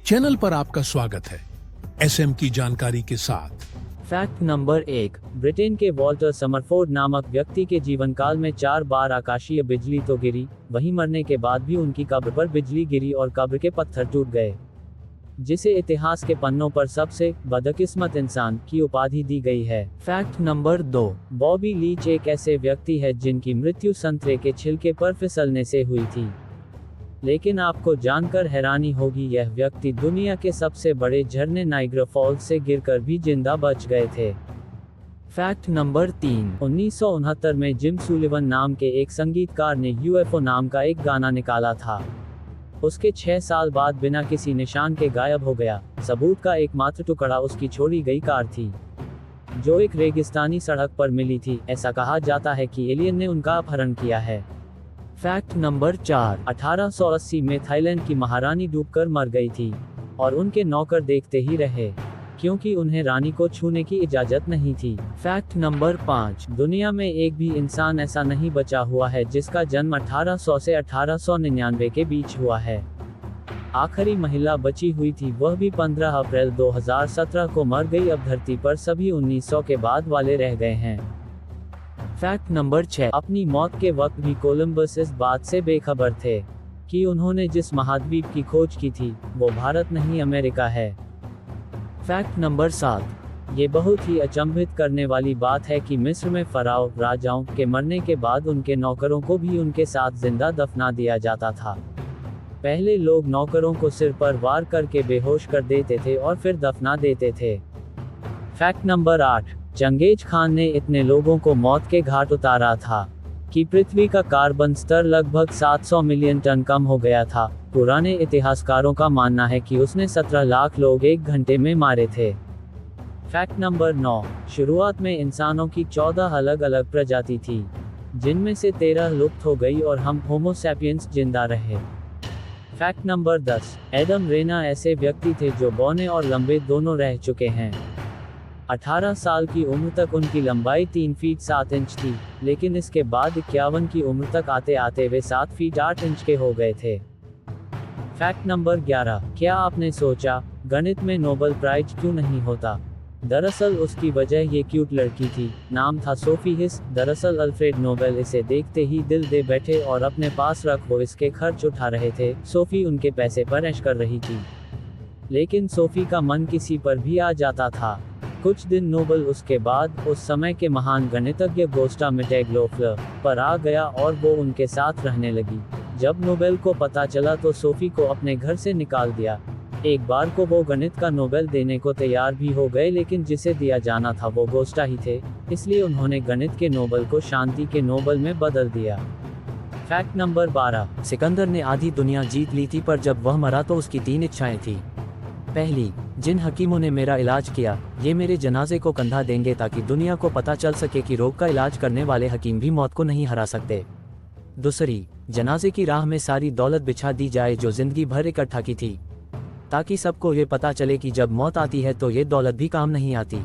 Channel पर आपका स्वागत है एसएम की जानकारी के साथ। फैक्ट नंबर 1, ब्रिटेन के वॉल्टर समरफोर्ड नामक व्यक्ति के जीवन काल में 4 बार आकाशीय बिजली तो गिरी, वहीं मरने के बाद भी उनकी कब्र पर बिजली गिरी और कब्र के पत्थर टूट गए, जिसे इतिहास के पन्नों पर सबसे बदकिस्मत इंसान की उपाधि दी गई है। फैक्ट नंबर 2, बॉबी लीच एक ऐसे व्यक्ति है जिनकी मृत्यु संतरे के छिलके पर फिसलने से हुई थी, लेकिन आपको जानकर हैरानी होगी, यह व्यक्ति दुनिया के सबसे बड़े झरने नाइग्रा फॉल्स से गिरकर भी जिंदा बच गए थे। फैक्ट नंबर 3, 1969 में जिम सुलिवन नाम के एक संगीतकार ने यूएफओ नाम का एक गाना निकाला था। उसके 6 साल बाद बिना किसी निशान के गायब हो गया। सबूत का एकमात्र टुकड़ा उसकी छोड़ी गई कार थी, जो एक रेगिस्तानी सड़क पर मिली थी। ऐसा कहा जाता है कि एलियन ने उनका अपहरण किया है। फैक्ट नंबर 4, 1880 में थाईलैंड की महारानी डूबकर मर गई थी और उनके नौकर देखते ही रहे, क्योंकि उन्हें रानी को छूने की इजाजत नहीं थी। फैक्ट नंबर 5, दुनिया में एक भी इंसान ऐसा नहीं बचा हुआ है जिसका जन्म 1800 से 1899 के बीच हुआ है। आखिरी महिला बची हुई थी, वह भी 15 अप्रैल 2017 को मर गई। अब धरती पर सभी 1900 के बाद वाले रह गए हैं। फैक्ट नंबर 6, अपनी मौत के वक्त भी कोलंबस इस बात से बेखबर थे कि उन्होंने जिस महाद्वीप की खोज की थी वो भारत नहीं अमेरिका है। फैक्ट नंबर 7, ये बहुत ही अचंभित करने वाली बात है कि मिस्र में फराओ राजाओं के मरने के बाद उनके नौकरों को भी उनके साथ जिंदा दफना दिया जाता था। पहले लोग नौकरों को सिर पर वार करके बेहोश कर देते थे और फिर दफना देते थे। फैक्ट नंबर 8, चंगेज खान ने इतने लोगों को मौत के घाट उतारा था कि पृथ्वी का कार्बन स्तर लगभग 700 मिलियन टन कम हो गया था। पुराने इतिहासकारों का मानना है कि उसने 17 लाख लोग 1 घंटे में मारे थे। फैक्ट नंबर 9, शुरुआत में इंसानों की 14 अलग अलग प्रजाति थी, जिनमें से 13 लुप्त हो गई और हम होमो सैपियंस जिंदा रहे। फैक्ट नंबर 10, एडम रेना ऐसे व्यक्ति थे जो बौने और लंबे दोनों रह चुके हैं। 18 साल की उम्र तक उनकी लंबाई 3 फीट 7 इंच थी, लेकिन इसके बाद 51 की उम्र तक आते आते वे 7 फीट 8 इंच के हो गए थे। फैक्ट नंबर 11, क्या आपने सोचा गणित में नोबेल प्राइज क्यों नहीं होता? दरअसल उसकी वजह ये क्यूट लड़की थी, नाम था सोफी हिस। दरअसल अल्फ्रेड नोबेल इसे देखते ही दिल दे बैठे और अपने पास रख वो इसके खर्च उठा रहे थे। सोफी उनके पैसे पर ऐश कर रही थी, लेकिन सोफी का मन किसी पर भी आ जाता था। कुछ दिन नोबेल उसके बाद उस समय के महान गणितज्ञ गोस्टा मिटेग्लोफलर पर आ गया और वो उनके साथ रहने लगी। जब नोबेल को पता चला तो सोफी को अपने घर से निकाल दिया। एक बार को वो गणित का नोबेल देने को तैयार भी हो गए, लेकिन जिसे दिया जाना था वो गोस्टा ही थे, इसलिए उन्होंने गणित के नोबेल को शांति के नोबेल में बदल दिया। फैक्ट नंबर 12, सिकंदर ने आधी दुनिया जीत ली थी, पर जब वह मरा तो उसकी 3 इच्छाएं थी। पहली, जिन हकीमों ने मेरा इलाज किया ये मेरे जनाजे को कंधा देंगे ताकि दुनिया को पता चल सके कि रोग का इलाज करने वाले हकीम भी मौत को नहीं हरा सकते। दूसरी, जनाजे की राह में सारी दौलत बिछा दी जाए जो जिंदगी भर इकट्ठा की थी, ताकि सबको ये पता चले कि जब मौत आती है तो ये दौलत भी काम नहीं आती।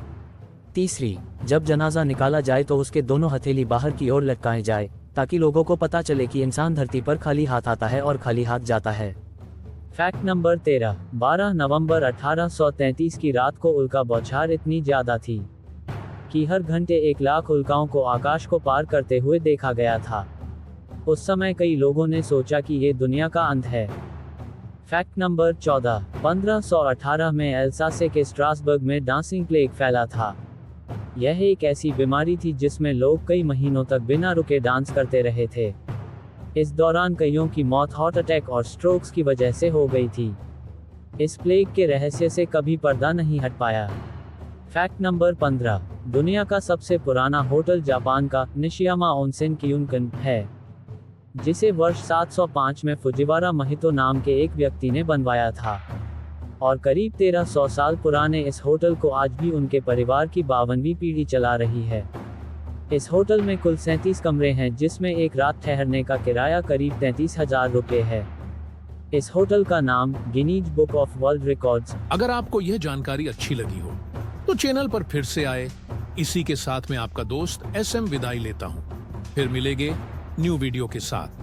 तीसरी, जब जनाजा निकाला जाए तो उसके दोनों हथेली बाहर की ओर लटकाए जाए ताकि लोगों को पता चले कि इंसान धरती पर खाली हाथ आता है और खाली हाथ जाता है। फैक्ट नंबर 13, 12 नवंबर 1833 की रात को उल्का बौछार इतनी ज्यादा थी कि हर घंटे 1 लाख उल्काओं को आकाश को पार करते हुए देखा गया था। उस समय कई लोगों ने सोचा कि ये दुनिया का अंत है। फैक्ट नंबर 14, 1518 में एल्सासे के स्ट्रासबर्ग में डांसिंग प्लेग फैला था। यह एक ऐसी बीमारी थी जिसमें लोग कई महीनों तक बिना रुके डांस करते रहे थे। इस दौरान कईयों की मौत हार्ट अटैक और स्ट्रोक्स की वजह से हो गई थी। इस प्लेग के रहस्य से कभी पर्दा नहीं हट पाया। फैक्ट नंबर 15, दुनिया का सबसे पुराना होटल जापान का निशियामा ओनसेन कियुनकन है, जिसे वर्ष 705 में फुजिवारा महितो नाम के एक व्यक्ति ने बनवाया था, और करीब 1300 साल पुराने इस होटल को आज भी उनके परिवार की 52वीं पीढ़ी चला रही है। इस होटल में कुल 37 कमरे हैं, जिसमें एक रात ठहरने का किराया करीब 33,000 रुपये है। इस होटल का नाम Guinness book of world records. अगर आपको यह जानकारी अच्छी लगी हो तो चैनल पर फिर से आए। इसी के साथ में आपका दोस्त एसएम विदाई लेता हूँ। फिर मिलेंगे न्यू वीडियो के साथ।